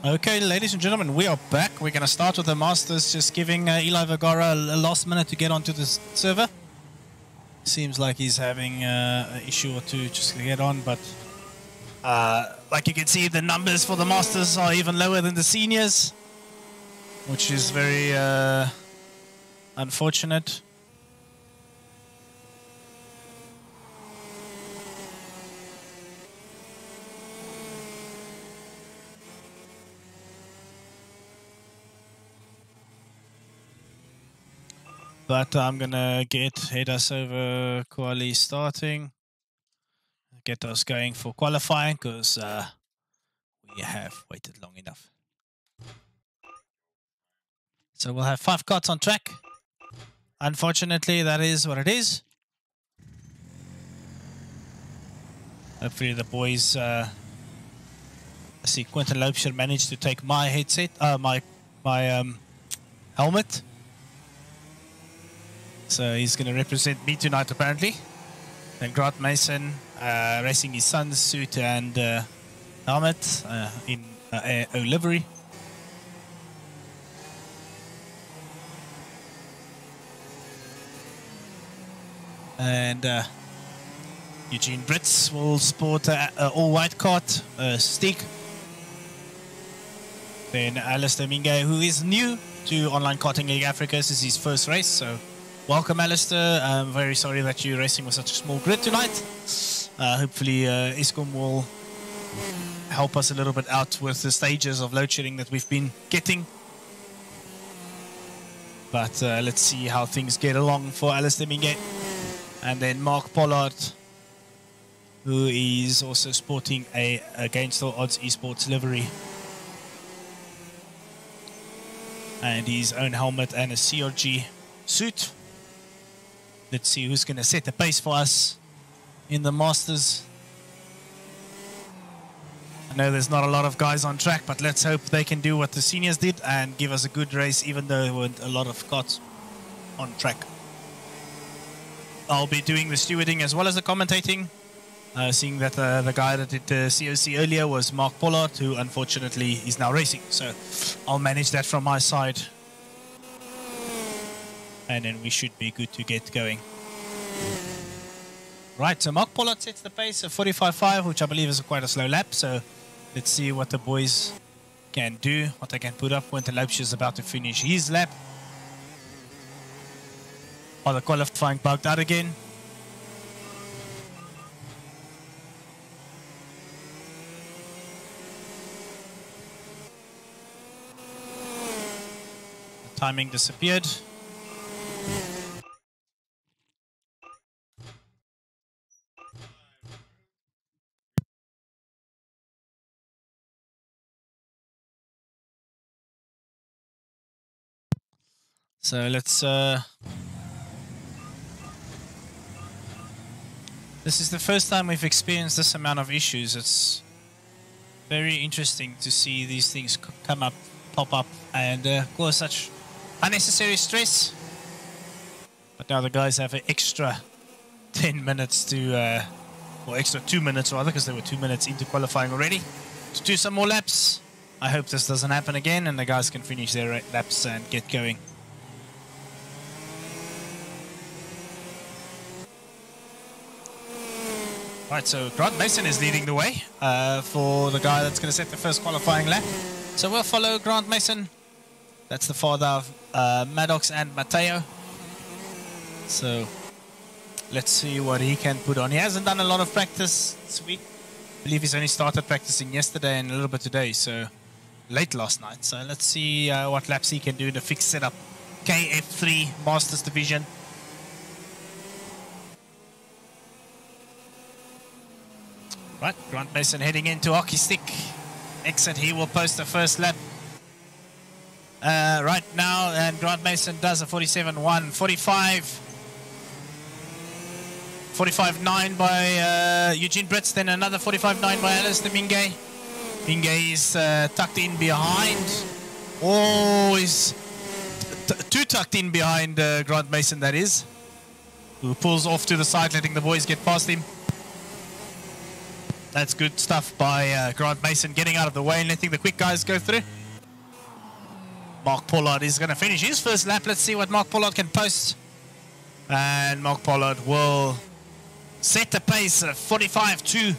Okay, ladies and gentlemen, we are back. We're going to start with the Masters, just giving Eli Vergara a last minute to get onto the server. Seems like he's having an issue or two just to get on, but like you can see, the numbers for the Masters are even lower than the seniors, which is very unfortunate. But I'm gonna head us over quali starting, get us going for qualifying, because we have waited long enough. So we'll have 5 carts on track. Unfortunately, that is what it is. Hopefully the boys, I see Quentin Loubser managed to take my headset, my helmet. So he's going to represent me tonight, apparently. And Grant Mason racing his son's suit and helmet in O livery. And Eugene Brits will sport an all-white cart, stick. Then Alistair Minge, who is new to Online Karting League Africa. This is his first race, so welcome, Alistair. I'm very sorry that you're racing with such a small grid tonight. Hopefully, Eskom will help us a little bit out with the stages of load shedding that we've been getting. But let's see how things get along for Alistair Minge. And then Mark Pollard, who is also sporting a Against All Odds Esports livery. And his own helmet and a CRG suit. Let's see who's going to set the pace for us in the Masters. I know there's not a lot of guys on track, but let's hope they can do what the seniors did and give us a good race, even though there weren't a lot of carts on track. I'll be doing the stewarding as well as the commentating. Seeing that the guy that did the COC earlier was Mark Pollard, who unfortunately is now racing. So I'll manage that from my side. And then we should be good to get going. Right, so Mark Pollard sets the pace of 45.5, which I believe is quite a slow lap. So let's see what the boys can do, what they can put up. Quentin Loubser is about to finish his lap. Are the qualifying bugged out again? The timing disappeared. So let's this is the first time we've experienced this amount of issues. It's very interesting to see these things come up, pop up, and cause such unnecessary stress. But now the guys have an extra 10 minutes to, or extra 2 minutes rather, because they were 2 minutes into qualifying already, to do some more laps. I hope this doesn't happen again and the guys can finish their laps and get going. Right, so Grant Mason is leading the way for the guy that's going to set the first qualifying lap. So we'll follow Grant Mason. That's the father of Maddox and Matteo. So let's see what he can put on. He hasn't done a lot of practice this week. I believe he's only started practicing yesterday and a little bit today, so late last night. So let's see what laps he can do in the fixed setup. KF3 Masters Division. Right, Grant Mason heading into hockey stick. Exit, he will post the first lap right now, and Grant Mason does a 47.1, 45.9 by Eugene Brits, then another 45.9 by Alistair Minge. Minge is tucked in behind. Oh, he's too tucked in behind Grant Mason, that is, who pulls off to the side, letting the boys get past him. That's good stuff by Grant Mason, getting out of the way and letting the quick guys go through. Mark Pollard is going to finish his first lap. Let's see what Mark Pollard can post. And Mark Pollard will set the pace of 45.2.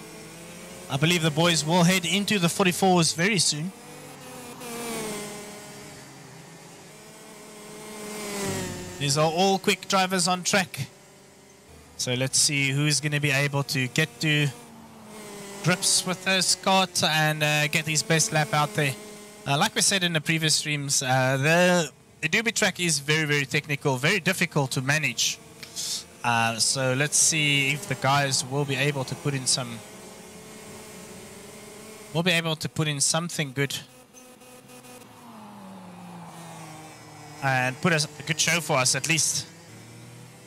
I believe the boys will head into the 44s very soon. These are all quick drivers on track. So let's see who's going to be able to get to grips with this kart and get his best lap out there. Like we said in the previous streams, the iDube track is very, very technical, very difficult to manage. So let's see if the guys will be able to put in some... We'll be able to put in something good. And put a good show for us at least.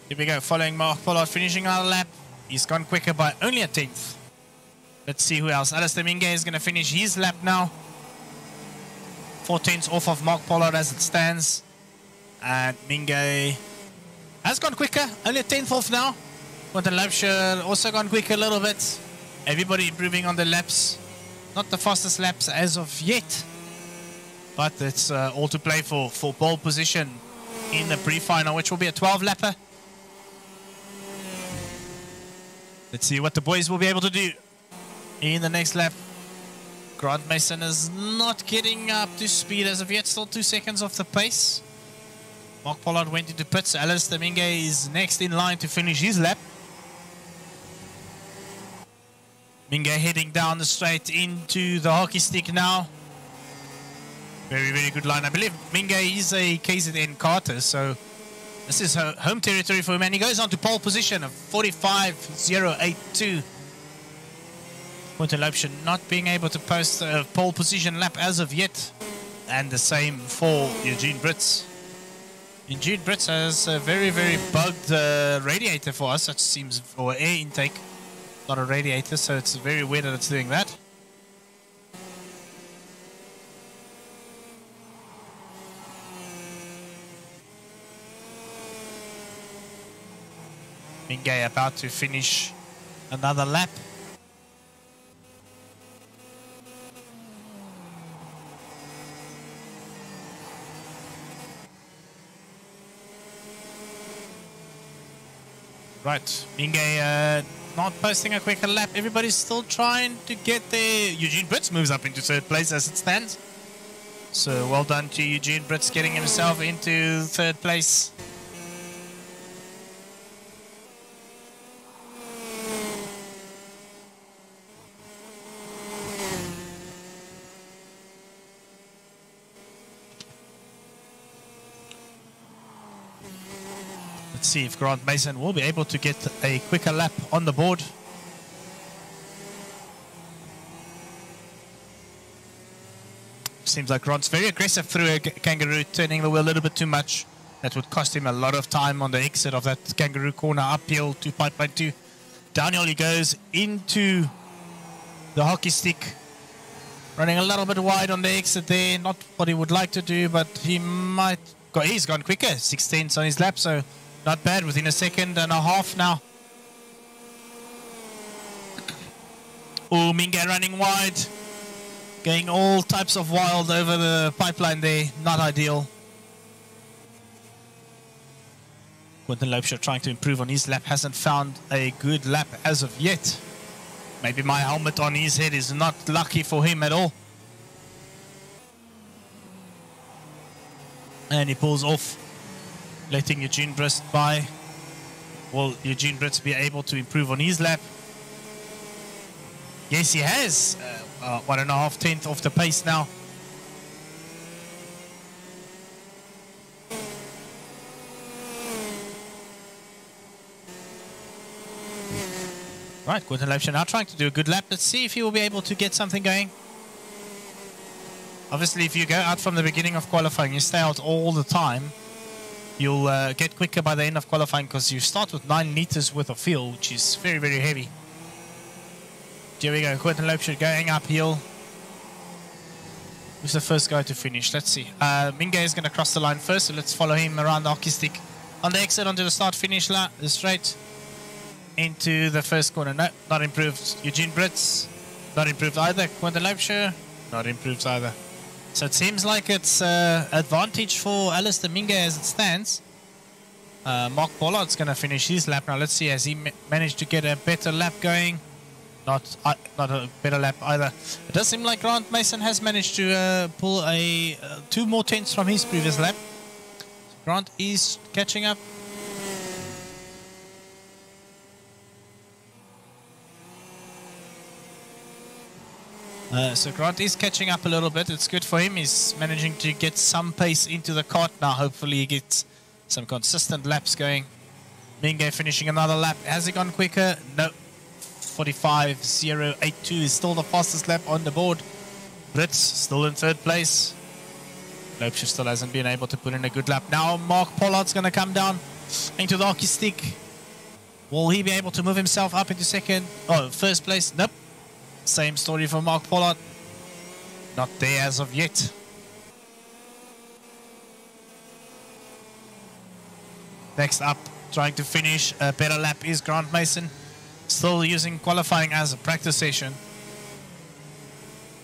Here we go, following Mark Pollard, finishing our lap. He's gone quicker by only a 10th. Let's see who else. Alistair Minge is going to finish his lap now. 4 tenths off of Mark Pollard as it stands. And Minge has gone quicker, only a 10th off now. Quentin Loubser also gone quicker a little bit. Everybody improving on the laps. Not the fastest laps as of yet. But it's all to play for pole position in the pre-final, which will be a 12-lapper. Let's see what the boys will be able to do in the next lap. Grant Mason is not getting up to speed as of yet, still 2 seconds off the pace. Mark Pollard went into pits. Alistair Minge is next in line to finish his lap. Minge heading down the straight into the hockey stick now. Very, very good line. I believe Minge is a KZN karter, so this is home territory for him. And he goes on to pole position of 45.082. Quentin Loubser not being able to post a pole position lap as of yet. And the same for Eugene Brits. Eugene Brits has a very, very bugged radiator for us, it seems, or air intake. Not a radiator, so it's very weird that it's doing that. Minge about to finish another lap. Right, Minge not posting a quicker lap. Everybody's still trying to get there. Eugene Brits moves up into third place as it stands. So well done to Eugene Brits getting himself into third place. Let's see if Grant Mason will be able to get a quicker lap on the board. Seems like Grant's very aggressive through a kangaroo, turning the wheel a little bit too much. That would cost him a lot of time on the exit of that kangaroo corner, uphill to pipeline 2. Downhill he goes into the hockey stick. Running a little bit wide on the exit there. Not what he would like to do, but he might go. He's gone quicker, 6 tenths on his lap, so not bad, within a second and a half now. Oh, Minge running wide. Going all types of wild over the pipeline there. Not ideal. Quentin Loubser trying to improve on his lap. Hasn't found a good lap as of yet. Maybe my helmet on his head is not lucky for him at all. And he pulls off, letting Eugene Brits by. Will Eugene Brits be able to improve on his lap? Yes, he has. 1.5 tenths off the pace now. Right, Quentin Loubser now trying to do a good lap. Let's see if he will be able to get something going. Obviously, if you go out from the beginning of qualifying, you stay out all the time, you'll get quicker by the end of qualifying because you start with 9 meters worth of fuel, which is very, very heavy. Here we go, Quentin Loubser going uphill. Who's the first guy to finish? Let's see. Minge is going to cross the line first, so let's follow him around the hockey stick. On the exit onto the start-finish line, straight into the first corner. No, not improved. Eugene Brits Not improved either. Quintalopshire, not improved either. So it seems like it's advantage for Alistair Minge as it stands. Mark Pollard's going to finish his lap now. Let's see, has he managed to get a better lap going? Not a better lap either. It does seem like Grant Mason has managed to pull a 2 more tenths from his previous lap. So Grant is catching up. So Grant is catching up a little bit. It's good for him. He's managing to get some pace into the kart now. Hopefully he gets some consistent laps going. Minge finishing another lap. Has he gone quicker? No. 45.082 is still the fastest lap on the board. Brits still in 3rd place. Lopeshire still hasn't been able to put in a good lap. Now Mark Pollard's going to come down into the hockey stick. Will he be able to move himself up into 1st place? Nope. Same story for Mark Pollard. Not there as of yet. Next up, trying to finish a better lap is Grant Mason. Still using qualifying as a practice session.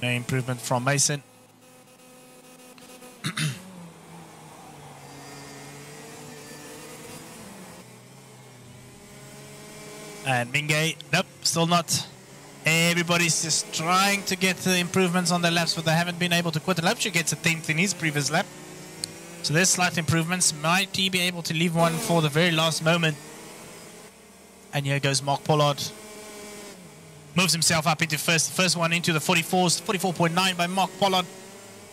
No improvement from Mason. And Minge, nope, still not. Everybody's just trying to get the improvements on their laps, but they haven't been able to quit. Lopeshire gets a 10th in his previous lap. So there's slight improvements. Might he be able to leave one for the very last moment? And here goes Mark Pollard. Moves himself up into first one into the 44s. 44.9 by Mark Pollard.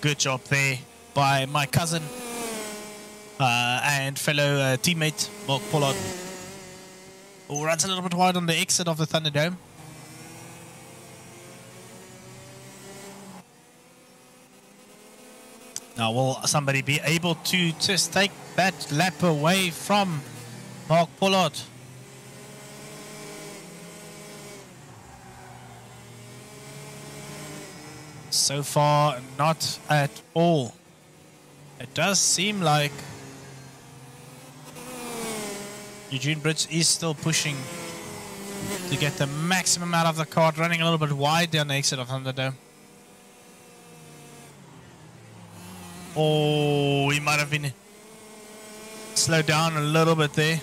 Good job there by my cousin and fellow teammate Mark Pollard. Who runs a little bit wide on the exit of the Thunderdome. Now, will somebody be able to just take that lap away from Mark Pollard? So far, not at all. It does seem like Eugene Brits is still pushing to get the maximum out of the kart, running a little bit wide down the exit of Thunderdome. Oh, he might have been slowed down a little bit there.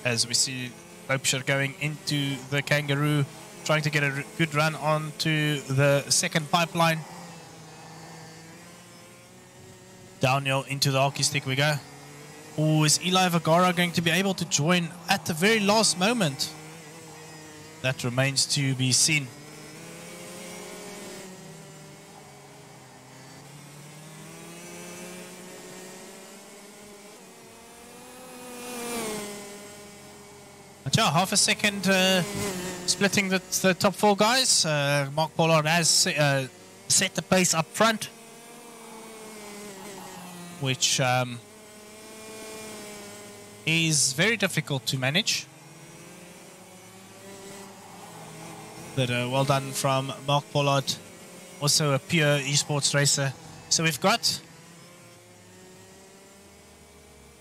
As we see Lopeshire going into the Kangaroo, trying to get a good run onto the 2nd pipeline. Downhill into the hockey stick we go. Oh, is Eli Vergara going to be able to join at the very last moment? That remains to be seen. Half a second splitting the top 4 guys. Mark Pollard has set the pace up front, which is very difficult to manage. But well done from Mark Pollard, also a pure esports racer. So we've got...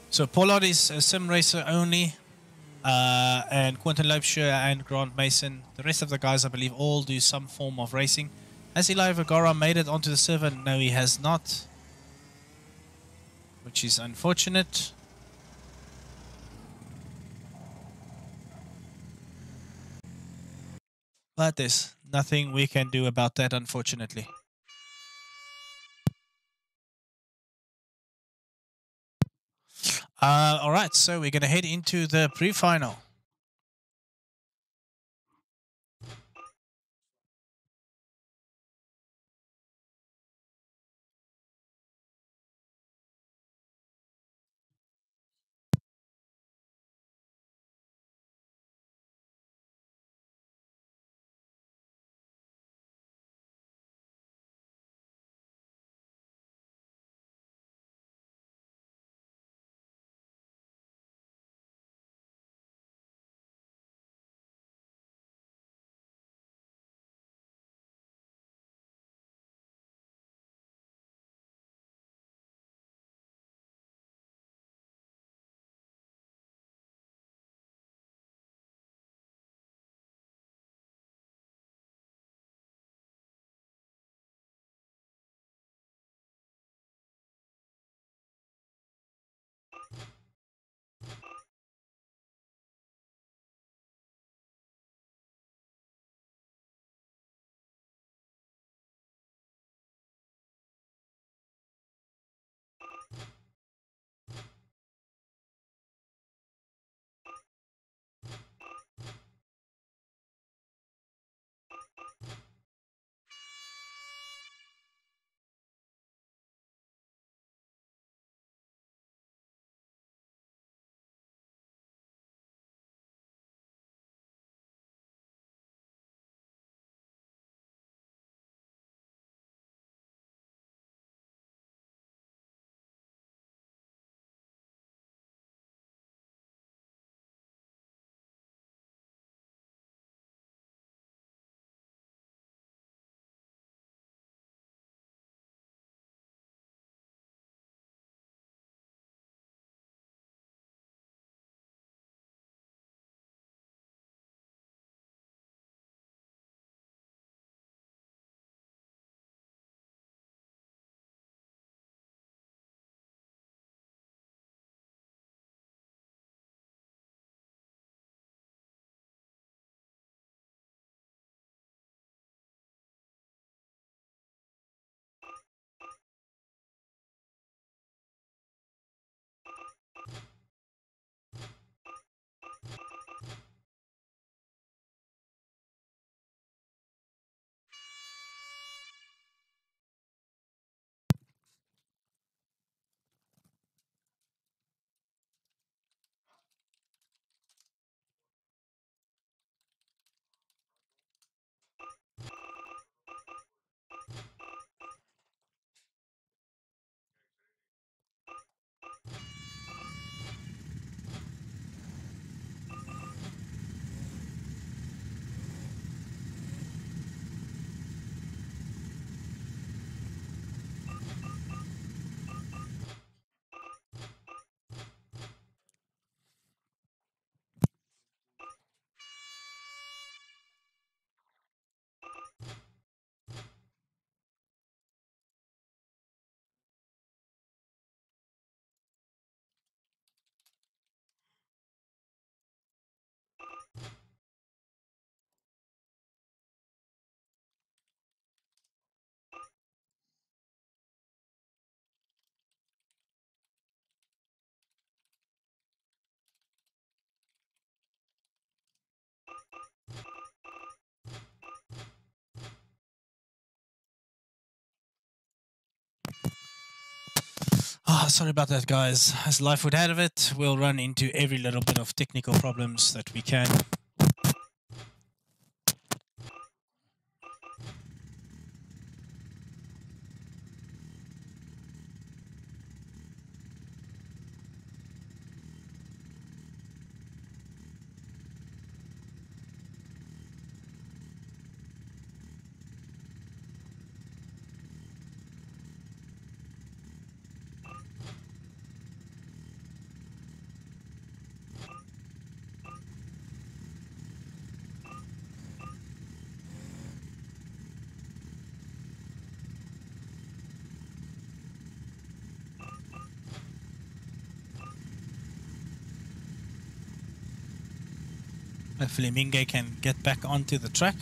So Pollard is a sim racer only. And Quinton Lopeshire and Grant Mason. The rest of the guys, I believe, all do some form of racing. Has Eli Vergara made it onto the server? No, he has not. Which is unfortunate. But there's nothing we can do about that, unfortunately. Alright, so we're going to head into the pre-final. Sorry about that, guys. As life would have it, we'll run into every little bit of technical problems that we can. Hopefully Minge can get back onto the track.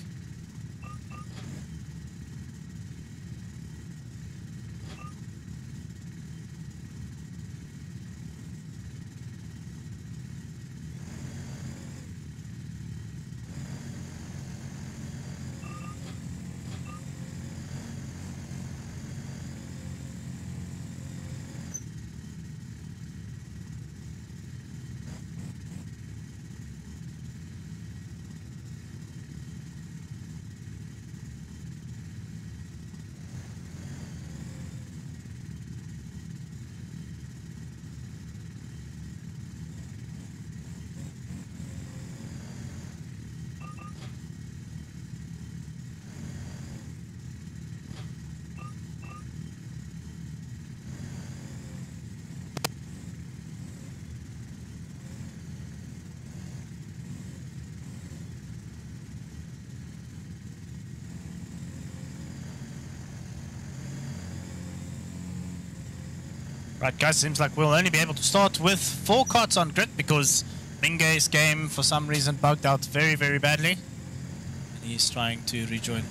Right, guys, seems like we'll only be able to start with 4 carts on grid because Minge's game, for some reason, bugged out very, very badly. And he's trying to rejoin.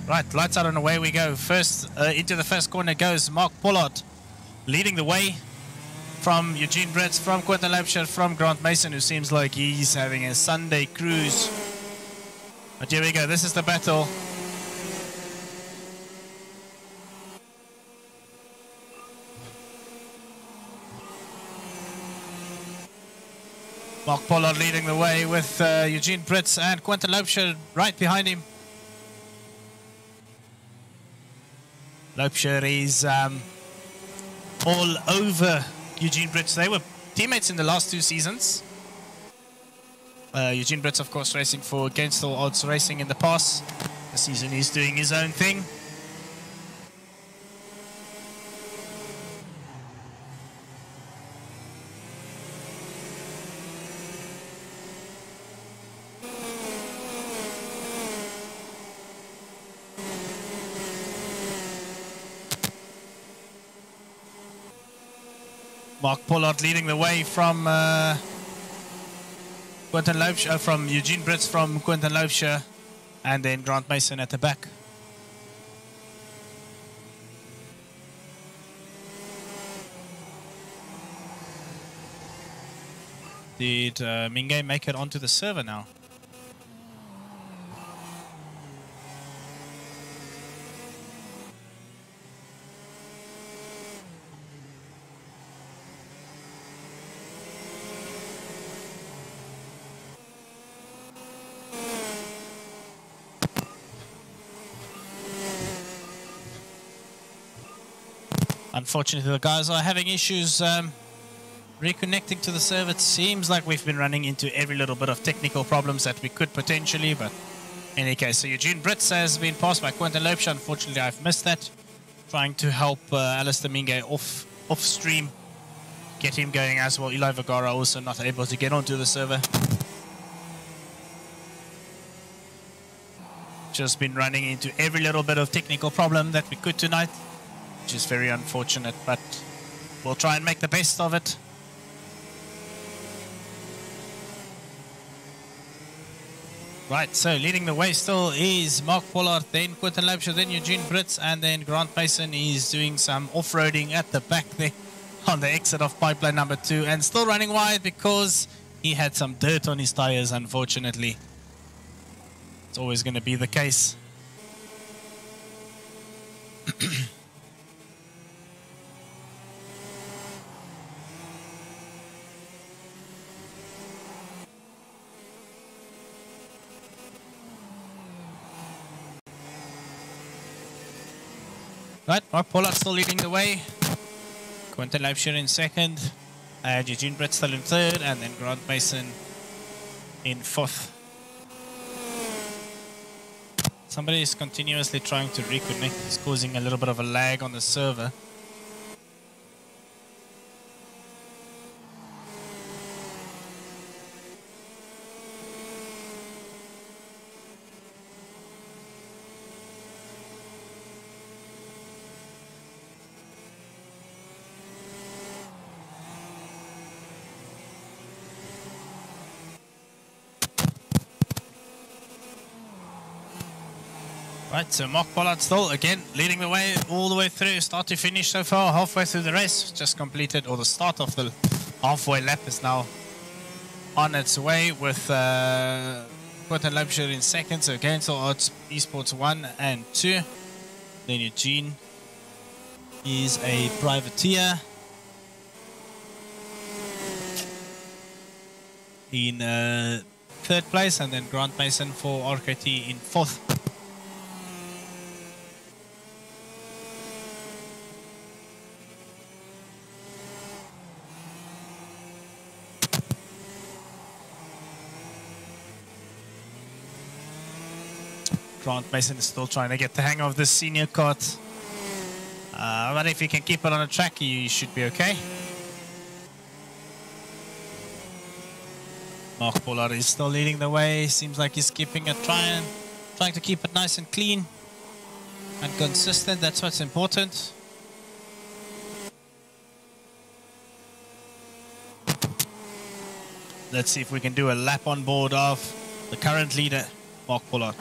Right, lights out and away we go. First, into the first corner goes Mark Pollard, leading the way from Eugene Bretz, from Quentin Lampshire, from Grant Mason, who seems like he's having a Sunday cruise. But here we go, this is the battle. Mark Pollard leading the way with Eugene Britz and Quentin Lampshire right behind him. Lampshire is all over Eugene Britz. They were teammates in the last 2 seasons. Eugene Britz, of course, racing for Against All Odds Racing in the past. This season he's doing his own thing. Mark Pollard leading the way from Quentin Lampshire, from Eugene Britz, from Quentin Lampshire, and then Grant Mason at the back. Did Minge make it onto the server now? Unfortunately, the guys are having issues reconnecting to the server. It seems like we've been running into every little bit of technical problems that we could potentially, but in any case, so Eugene Britz has been passed by Quentin Lampshire. Unfortunately, I've missed that. Trying to help Alistair Minge off stream, get him going as well. Eli Vergara also not able to get onto the server. Just been running into every little bit of technical problem that we could tonight, which is very unfortunate, but we'll try and make the best of it. Right, so leading the way still is Mark Pollard, then Quentin Lampshire, then Eugene Britz, and then Grant Mason is doing some off-roading at the back there on the exit of pipeline number 2, and still running wide because he had some dirt on his tires, unfortunately. It's always going to be the case. Right, Mark Pollard still leading the way. Quentin Leipzig in second. Eugene Britt still in third. And then Grant Mason in fourth. Somebody is continuously trying to reconnect. It's causing a little bit of a lag on the server. Right, so Mark Pollard still, again, leading the way all the way through, start to finish so far, halfway through the race. Just completed, or the start of the halfway lap is now on its way with Quentin Leipzig in second. So Gainesville Arts Esports 1 and 2. Then Eugene is a privateer in third place, and then Grant Mason for RKT in fourth. Grant Mason is still trying to get the hang of this senior kart. But if you can keep it on a track, you should be okay. Mark Pollard is still leading the way. Seems like he's keeping it, trying to keep it nice and clean and consistent. That's what's important. Let's see if we can do a lap on board of the current leader, Mark Pollard.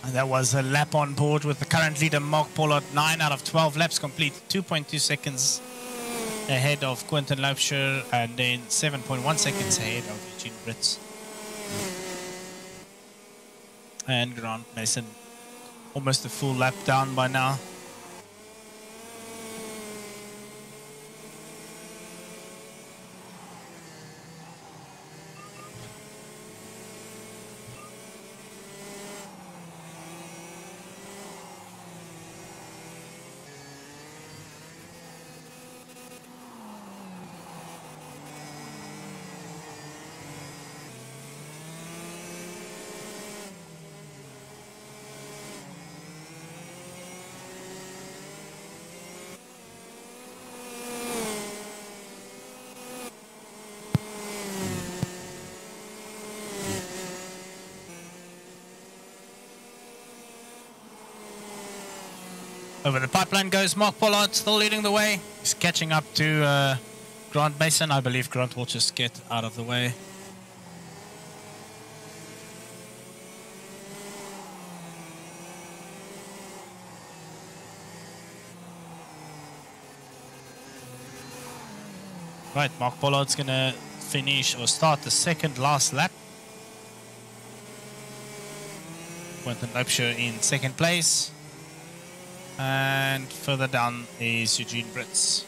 And that was a lap on board with the current leader, Mark Pollard. 9 out of 12 laps complete, 2.2 seconds ahead of Quentin Leipzig, and then 7.1 seconds ahead of Eugene Britt. And Grant Mason, almost a full lap down by now. Over the pipeline goes Mark Pollard, still leading the way. He's catching up to Grant Mason. I believe Grant will just get out of the way. Right, Mark Pollard's going to finish or start the second last lap. Quentin Leipzig in second place. And further down is Eugene Britt.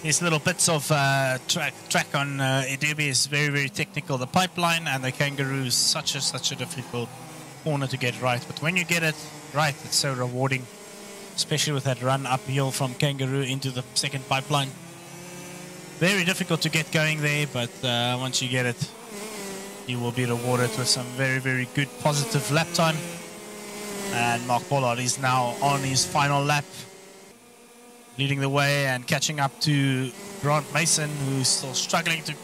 these little bits of track on iDube is very, very technical. The pipeline and the kangaroo is such a difficult corner to get right. But when you get it right, it's so rewarding, especially with that run uphill from kangaroo into the second pipeline. Very difficult to get going there, but once you get it, you will be rewarded with some very, very good positive lap time. And Mark Pollard is now on his final lap, leading the way and catching up to Grant Mason, who's still struggling to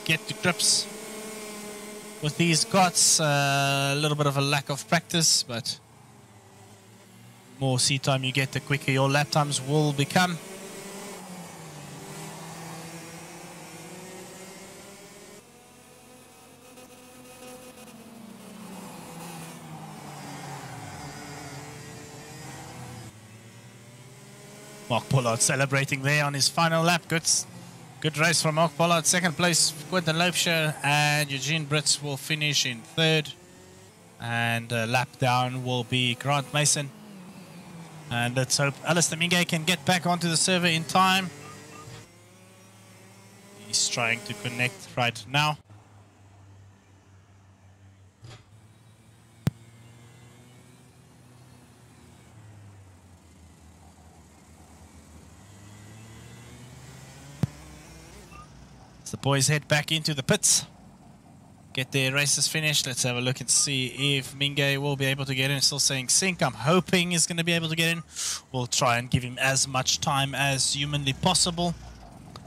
get to grips with these guts. A little bit of a lack of practice, but more seat time you get, the quicker your lap times will become. Mark Pollard celebrating there on his final lap. Good race from Mark Pollard. Second place, Quentin Loubser, and Eugene Brits will finish in third. And a lap down will be Grant Mason. And let's hope Alistair Mingay can get back onto the server in time. He's trying to connect right now. The boys head back into the pits, get their races finished. Let's have a look and see if Mingay will be able to get in. Still saying sync. I'm hoping he's going to be able to get in. We'll try and give him as much time as humanly possible.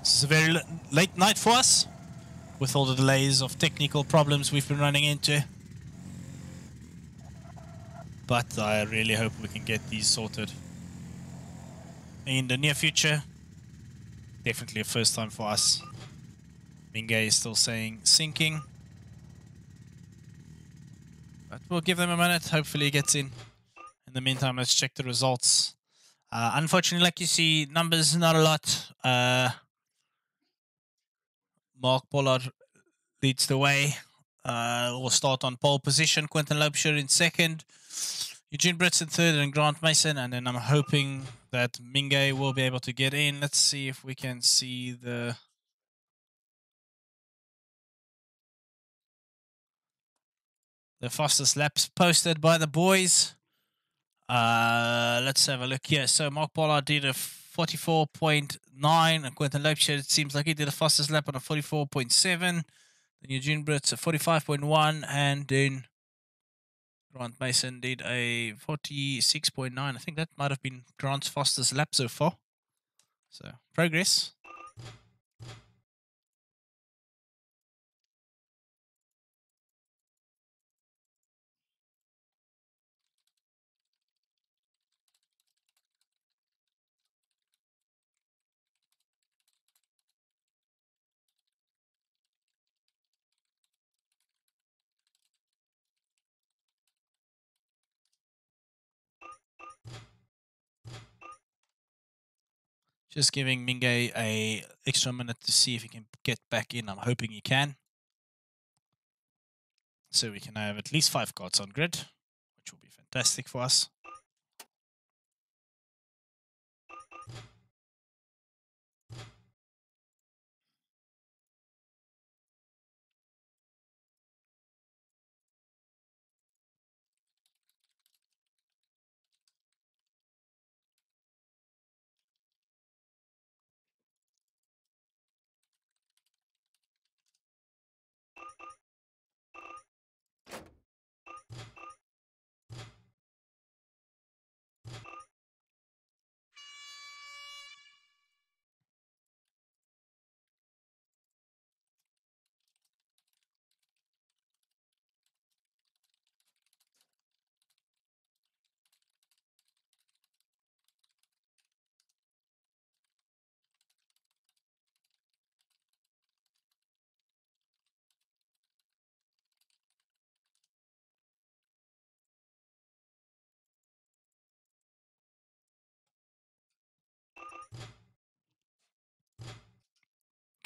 This is a very late night for us, with all the delays of technical problems we've been running into. But I really hope we can get these sorted in the near future. Definitely a first time for us. Mingay is still saying sinking, but we'll give them a minute. Hopefully he gets in. In the meantime, let's check the results. Unfortunately, like you see, numbers not a lot. Mark Pollard leads the way. We'll start on pole position. Quentin Loubser in second, Eugene Brits in third, and Grant Mason. And then I'm hoping that Mingay will be able to get in. Let's see if we can see the fastest laps posted by the boys. Let's have a look here. So Mark Pollard did a 44.9, and Quentin Loubser, it seems like he did the fastest lap on a 44.7. Then Eugene Brits a 45.1, and then Grant Mason did a 46.9. I think that might have been Grant's fastest lap so far. So progress. Just giving Mingay a extra minute to see if he can get back in. I'm hoping he can. So we can have at least 5 cards on grid, which will be fantastic for us.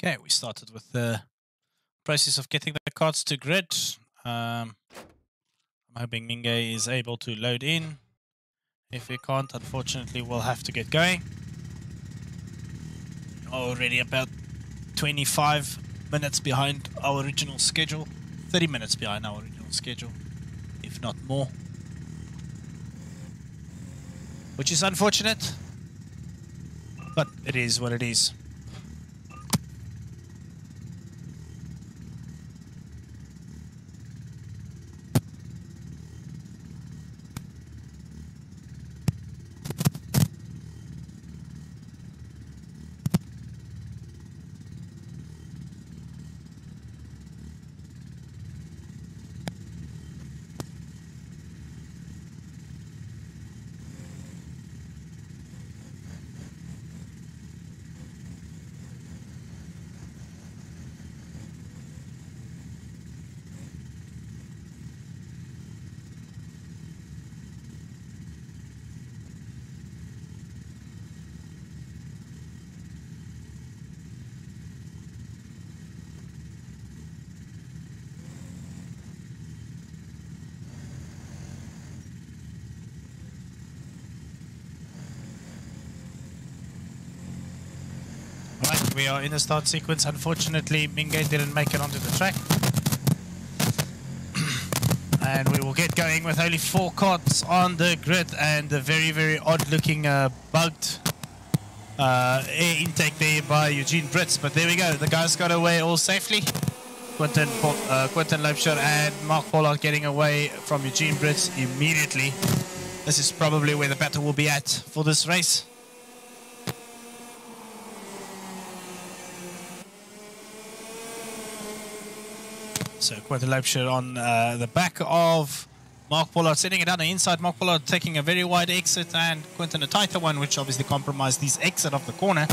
Okay, we started with the process of getting the cards to grid. I'm hoping Mingay is able to load in. If he can't, unfortunately, we'll have to get going. Already about 25 minutes behind our original schedule. 30 minutes behind our original schedule, if not more. Which is unfortunate, but it is what it is. Right, we are in the start sequence. Unfortunately, Mingay didn't make it onto the track. And we will get going with only 4 cars on the grid and a very, very odd-looking bugged air intake there by Eugene Brits. But there we go. The guys got away all safely. Quentin Loebscher and Mark Pollard getting away from Eugene Brits immediately. This is probably where the battle will be at for this race. So Quentin Loebscher on the back of Mark Pollard, sending it down the inside. Mark Pollard taking a very wide exit, and Quentin a tighter one, which obviously compromised his exit of the corner.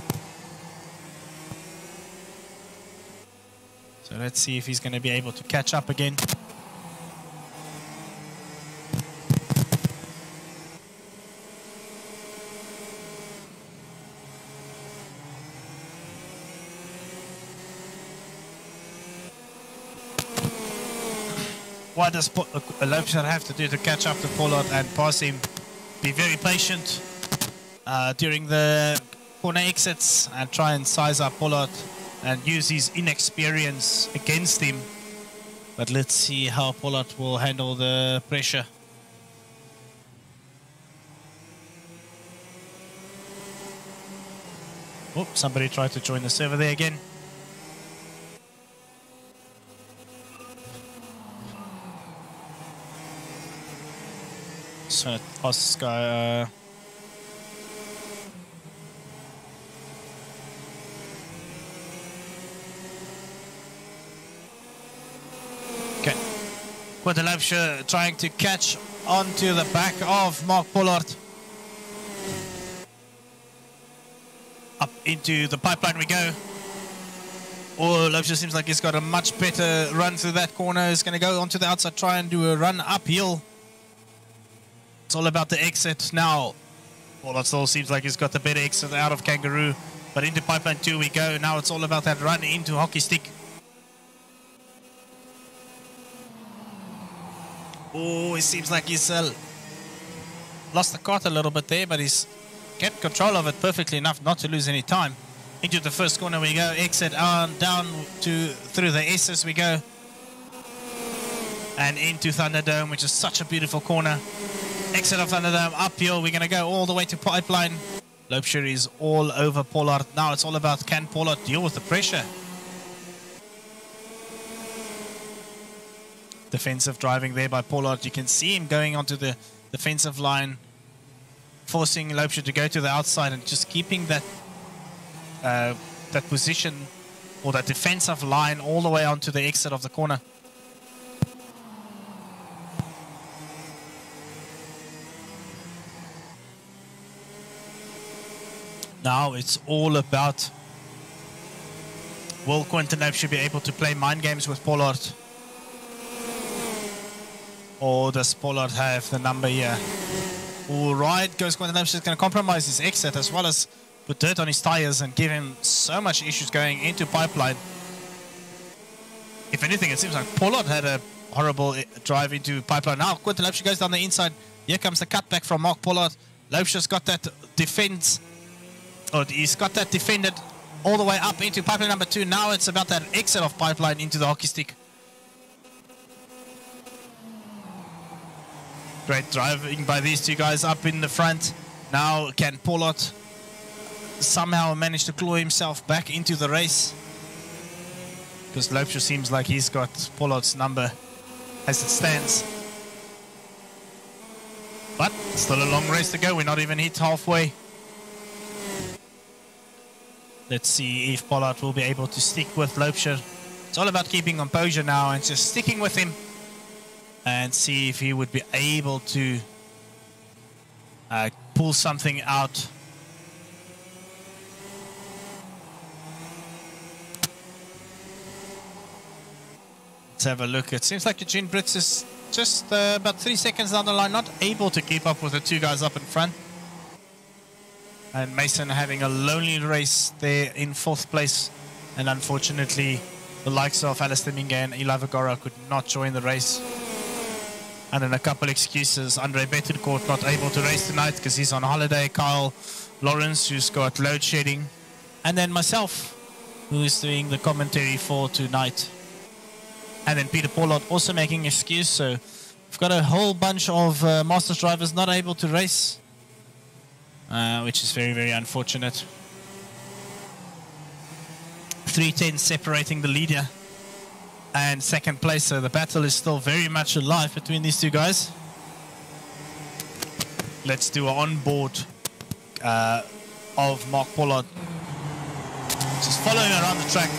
So let's see if he's going to be able to catch up again. What does Loebscher have to do to catch up to Pollard and pass him? Be very patient during the corner exits and try and size up Pollard and use his inexperience against him. But let's see how Pollard will handle the pressure. Oh, somebody tried to join the server there again. So Oscar okay. Quentin Loebscher trying to catch onto the back of Mark Pollard. Up into the pipeline we go. Oh, Loebscher seems like he's got a much better run through that corner. He's going to go onto the outside, try and do a run uphill. It's all about the exit now. Pollard still seems like he's got the better exit out of Kangaroo. But into pipeline 2 we go. Now it's all about that run into hockey stick. Oh, it seems like he's lost the cart a little bit there, but he's kept control of it perfectly enough not to lose any time. Into the first corner we go. Exit on down to through the S's we go. And into Thunderdome, which is such a beautiful corner. Exit of Thunderdome, uphill, we're going to go all the way to pipeline. Loebscher is all over Pollard. Now it's all about, can Pollard deal with the pressure? Defensive driving there by Pollard. You can see him going onto the defensive line, forcing Loebscher to go to the outside and just keeping that that position or that defensive line all the way onto the exit of the corner. Now it's all about, will Quentin Loebscher be able to play mind games with Pollard? Or does Pollard have the number here? All right, goes Quentin Loebscher. Is going to compromise his exit as well as put dirt on his tires and give him so much issues going into pipeline. If anything, it seems like Pollard had a horrible drive into pipeline. Now Quentin Loebscher goes down the inside. Here comes the cutback from Mark Pollard. Loebscher's got that defense. Oh, he's got that defended all the way up into pipeline number 2. Now it's about that exit of pipeline into the hockey stick. Great driving by these two guys up in the front. Now can Pollard somehow manage to claw himself back into the race? Because Loubser seems like he's got Pollard's number as it stands. But still a long race to go. We're not even hit halfway. Let's see if Pollard will be able to stick with Loubser. It's all about keeping composure now and just sticking with him and see if he would be able to pull something out. Let's have a look. It seems like Eugene Brits is just about 3 seconds down the line, not able to keep up with the two guys up in front. And Mason having a lonely race there in 4th place. And unfortunately, the likes of Alistair Minga and Eli Vagora could not join the race. And then a couple excuses. Andre Bettencourt not able to race tonight because he's on holiday. Kyle Lawrence, who's got load shedding. And then myself, who is doing the commentary for tonight. And then Peter Pollard also making an excuse. So we've got a whole bunch of Masters drivers not able to race, which is very, very unfortunate. 3:10 separating the leader and 2nd place. So the battle is still very much alive between these two guys. Let's do an onboard of Mark Pollard. Just following around the track.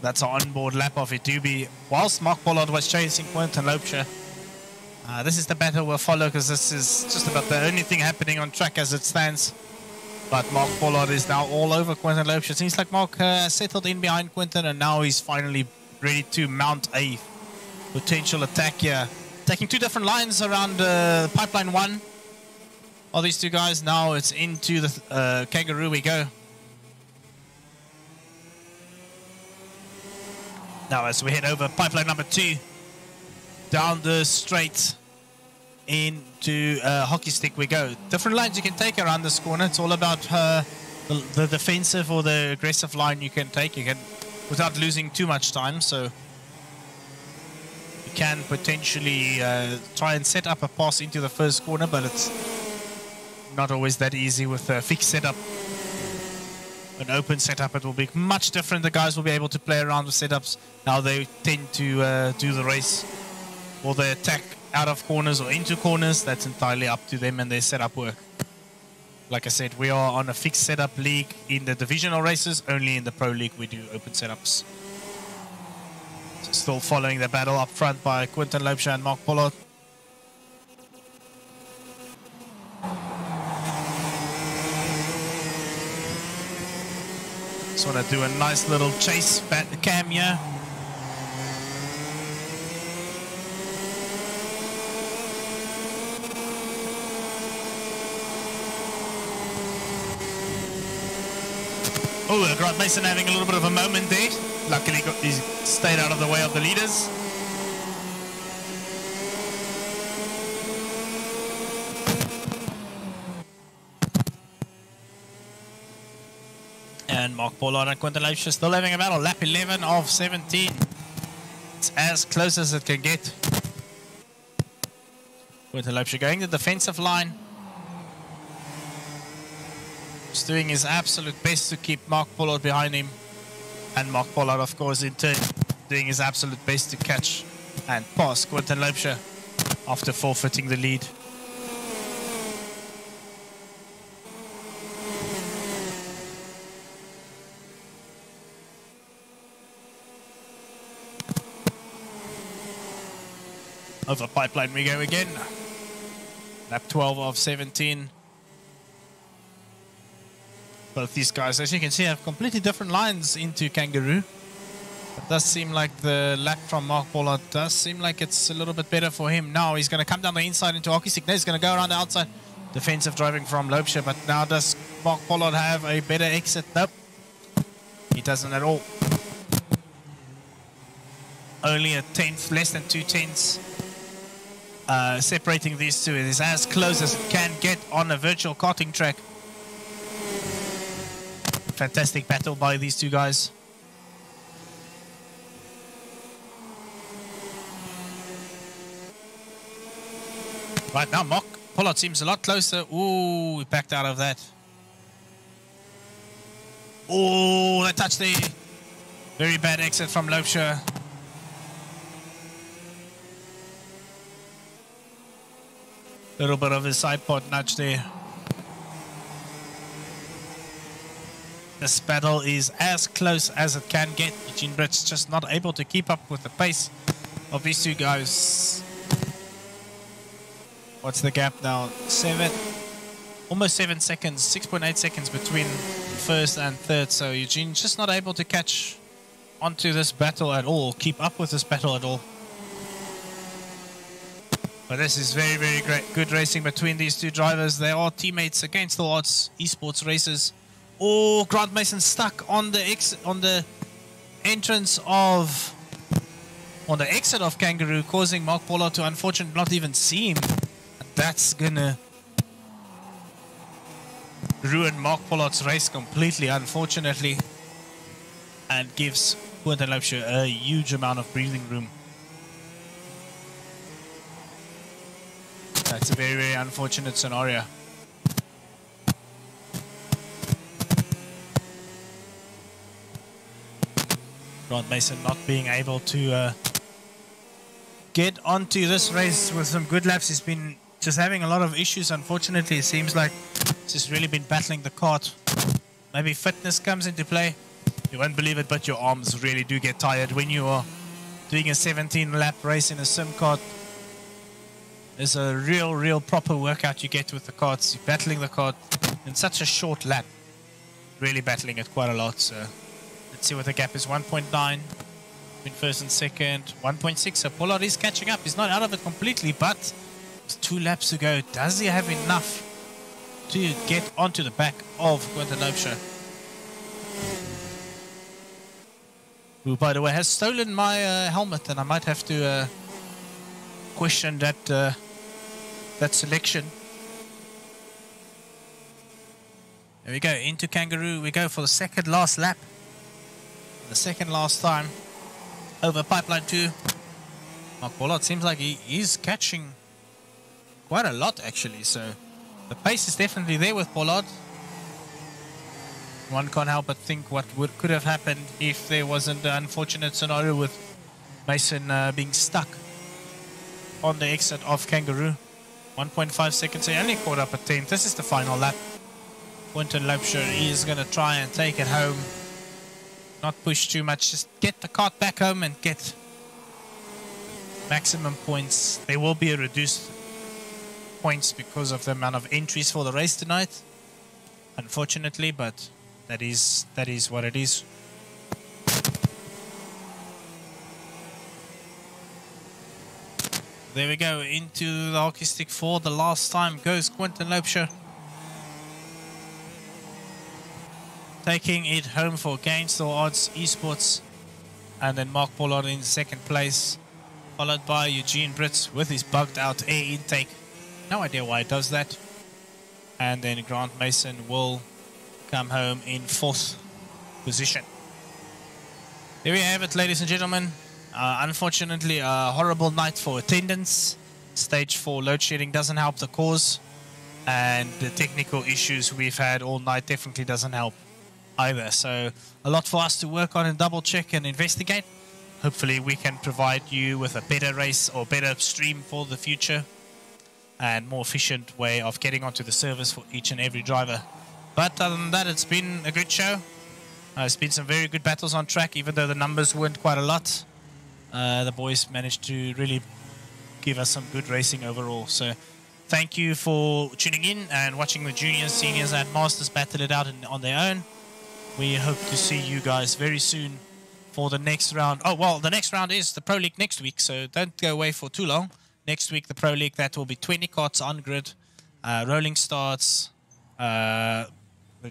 That's our onboard lap of iDube. Whilst Mark Pollard was chasing Quentin Loubser. This is the battle we'll follow because this is just about the only thing happening on track as it stands. But Mark Pollard is now all over Quentin Loubser. Seems like Mark settled in behind Quentin and now he's finally ready to mount a potential attack here. Taking 2 different lines around pipeline 1. All these two guys, now it's into the Kangaroo we go. Now as we head over pipeline number 2, down the straight into hockey stick we go. Different lines you can take around this corner. It's all about the defensive or the aggressive line you can take. You can, without losing too much time. So you can potentially try and set up a pass into the first corner, but it's not always that easy with a fixed setup. An open setup, it will be much different. The guys will be able to play around with setups. Now they tend to do the race or they attack out of corners or into corners. That's entirely up to them and their setup work. Like I said, we are on a fixed setup league in the divisional races. Only in the pro league we do open setups. So still following the battle up front by Quentin Loubser and Mark Pollard. Just want to do a nice little chase cam here. Oh, Grant Mason having a little bit of a moment there. Luckily he stayed out of the way of the leaders. And Mark Pollard and Quentin Loubser still having a battle. Lap 11 of 17. It's as close as it can get. Quentin Loubser going the defensive line. Just doing his absolute best to keep Mark Pollard behind him. And Mark Pollard, of course, in turn, doing his absolute best to catch and pass Quentin Loubser after forfeiting the lead. Over pipeline we go again. Lap 12 of 17. Both these guys, as you can see, have completely different lines into Kangaroo. It does seem like the lap from Mark Pollard does seem like it's a little bit better for him. Now he's going to come down the inside into Hockey Stick. Now he's going to go around the outside. Defensive driving from Loebscher, but now does Mark Pollard have a better exit? Nope. He doesn't at all. Only a tenth, less than 2 tenths. Separating these two. It is as close as it can get on a virtual karting track. Fantastic battle by these two guys. Right now, Mark Pollard seems a lot closer. Ooh, we backed out of that. Oh, that touched the very bad exit from Loebscher. Little bit of a side pod nudge there. This battle is as close as it can get. Eugene Britt's just not able to keep up with the pace of these two guys. What's the gap now? Almost 7 seconds, 6.8 seconds between first and third. So Eugene just not able to catch onto this battle at all, keep up with this battle at all. But this is very, very good racing between these two drivers. They are teammates against the odds, esports races. Oh, Grant Mason stuck on the exit of Kangaroo, causing Mark Pollard to unfortunately not even see him. That's gonna ruin Mark Pollard's race completely, unfortunately, and gives Quentin Loebscher a huge amount of breathing room. That's a very, very unfortunate scenario. Grant Mason not being able to get onto this race with some good laps. He's been just having a lot of issues, unfortunately. It seems like he's just really been battling the kart. Maybe fitness comes into play. You won't believe it, but your arms really do get tired when you are doing a 17-lap race in a sim kart. There's a real proper workout you get with the karts. You're battling the kart in such a short lap. Really battling it quite a lot. So let's see what the gap is. 1.9 between first and second. 1.6. So Pollard is catching up. He's not out of it completely, but there's 2 laps to go. Does he have enough to get onto the back of Quentin Loebscher? Who, by the way, has stolen my helmet, and I might have to question that selection. There we go, into Kangaroo we go for the second last lap. The second last time over pipeline 2. Mark Pollard seems like he is catching quite a lot actually, so the pace is definitely there with Pollard. One can't help but think what could have happened if there wasn't the unfortunate scenario with Mason being stuck on the exit of Kangaroo. 1.5 seconds, he only caught up a 10th. This is the final lap. Quentin Loebscher is going to try and take it home. Not push too much, just get the kart back home and get maximum points. There will be a reduced points because of the amount of entries for the race tonight, unfortunately, but that is what it is. There we go, into the hockey stick for the last time goes Quentin Loebscher. Taking it home for Against All Odds Esports. And then Mark Pollard in second place. Followed by Eugene Britt with his bugged out air intake. No idea why it does that. And then Grant Mason will come home in 4th position. There we have it, ladies and gentlemen. Unfortunately, a horrible night for attendance. Stage 4 load shedding doesn't help the cause. And the technical issues we've had all night definitely doesn't help either. So a lot for us to work on and double check and investigate. Hopefully we can provide you with a better race or better stream for the future. And more efficient way of getting onto the service for each and every driver. But other than that, it's been a good show. It's been some very good battles on track, even though the numbers weren't quite a lot. The boys managed to really give us some good racing overall. So thank you for tuning in and watching the juniors, seniors, and masters battle it out on their own. We hope to see you guys very soon for the next round. Oh, well, the next round is the Pro League next week, so don't go away for too long. Next week, the Pro League, that will be 20 carts on grid, rolling starts. We're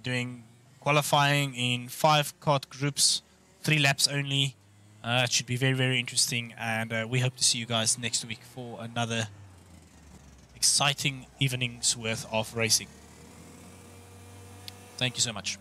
doing qualifying in 5 kart groups, 3 laps only. It should be very, very interesting, and we hope to see you guys next week for another exciting evening's worth of racing. Thank you so much.